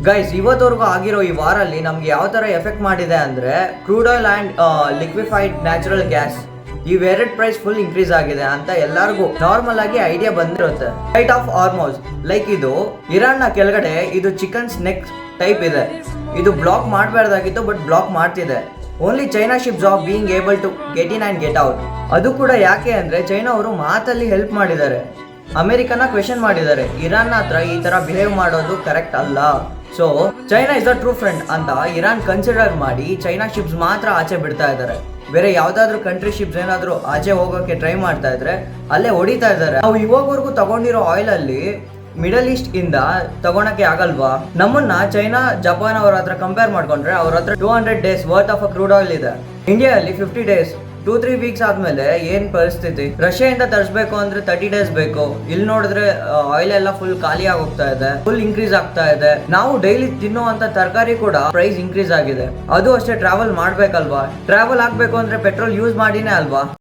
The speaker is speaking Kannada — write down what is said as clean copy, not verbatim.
ಗೈಸ್, ಇವತ್ತವರೆಗೂ ಆಗಿರೋ ಈ ವಾರಲ್ಲಿ ನಮ್ಗೆ ಯಾವ ತರ ಎಫೆಕ್ಟ್ ಮಾಡಿದೆ ಅಂದ್ರೆ crude oil and liquefied natural gas ಇವೆರಡ್ ಪ್ರೈಸ್ ಫುಲ್ ಇನ್ಕ್ರೀಸ್ ಆಗಿದೆ ಅಂತ ಎಲ್ಲರಿಗೂ ನಾರ್ಮಲ್ ಆಗಿ ಐಡಿಯಾ ಬಂದಿರುತ್ತೆ. ಸ್ಟ್ರೈಟ್ ಆಫ್ ಹಾರ್ಮೋಸ್ ಲೈಕ್ ಇದು ಇರಾನ್ ನ ಕೆಳಗಡೆ ಇದು ಚಿಕನ್ ನೆಕ್ ಟೈಪ್ ಇದೆ. ಇದು ಬ್ಲಾಕ್ ಮಾಡಬಾರ್ದಾಗಿತ್ತು, ಬಟ್ ಬ್ಲಾಕ್ ಮಾಡ್ತಿದೆ. Only China ships of being able to get in and get out. ಅದು ಕೂಡ ಯಾಕೆ ಅಂದ್ರೆ ಚೈನಾ ಅವರು ಮಾತಲ್ಲಿ ಹೆಲ್ಪ್ ಮಾಡಿದ್ದಾರೆ, ಅಮೆರಿಕನ ಕ್ವೆಶನ್ ಮಾಡಿದ್ದಾರೆ. ಇರಾನ್ ಹತ್ರ ಈ ತರ ಬಿಹೇವ್ ಮಾಡೋದು ಕರೆಕ್ಟ್ ಅಲ್ಲ. So China is the true friend ಅಂತ ಇರಾನ್ ಕನ್ಸಿಡರ್ ಮಾಡಿ ಚೈನಾ ಶಿಪ್ಸ್ ಮಾತ್ರ ಆಚೆ ಬಿಡ್ತಾ ಇದ್ದಾರೆ. ಬೇರೆ ಯಾವ್ದಾದ್ರು ಕಂಟ್ರಿ ಶಿಪ್ಸ್ ಏನಾದ್ರು ಆಚೆ ಹೋಗೋಕೆ ಟ್ರೈ ಮಾಡ್ತಾ ಇದ್ರೆ ಅಲ್ಲೇ ಹೊಡಿತಾ ಇದ್ದಾರೆ. ನಾವು ಇವಾಗವರೆಗೂ ತಗೊಂಡಿರೋ ಆಯಿಲ್ ಅಲ್ಲಿ ಮಿಡಲ್ ಈಸ್ಟ್ ಇಂದ ತಗೊಳಕ್ಕೆ ಆಗಲ್ವಾ? ನಮ್ಮನ್ನ ಚೈನಾ ಜಪಾನ್ ಅವ್ರ ಹತ್ರ ಕಂಪೇರ್ ಮಾಡ್ಕೊಂಡ್ರೆ ಅವ್ರ ಹತ್ರ 200 days worth of crude oil ಇದೆ. ಇಂಡಿಯಾ ಅಲ್ಲಿ 50 days, 2-3 weeks ಆದ್ಮೇಲೆ ಏನ್ ಪರಿಸ್ಥಿತಿ? ರಷ್ಯಾದಿಂದ ತರಿಸ್ಬೇಕು ಅಂದ್ರೆ 30 days ಬೇಕು. ಇಲ್ಲಿ ನೋಡಿದ್ರೆ ಆಯಿಲ್ ಎಲ್ಲ ಫುಲ್ ಖಾಲಿ ಆಗೋಗ್ತಾ ಇದೆ, ಫುಲ್ ಇನ್ಕ್ರೀಸ್ ಆಗ್ತಾ ಇದೆ. ನಾವು ಡೈಲಿ ತಿನ್ನುವಂತ ತರಕಾರಿ ಕೂಡ ಪ್ರೈಸ್ ಇನ್ಕ್ರೀಸ್ ಆಗಿದೆ. ಅದು ಅಷ್ಟೇ ಟ್ರಾವೆಲ್ ಮಾಡ್ಬೇಕಲ್ವಾ? ಟ್ರಾವೆಲ್ ಆಗ್ಬೇಕು ಅಂದ್ರೆ ಪೆಟ್ರೋಲ್ ಯೂಸ್ ಮಾಡಿನೇ ಅಲ್ವಾ?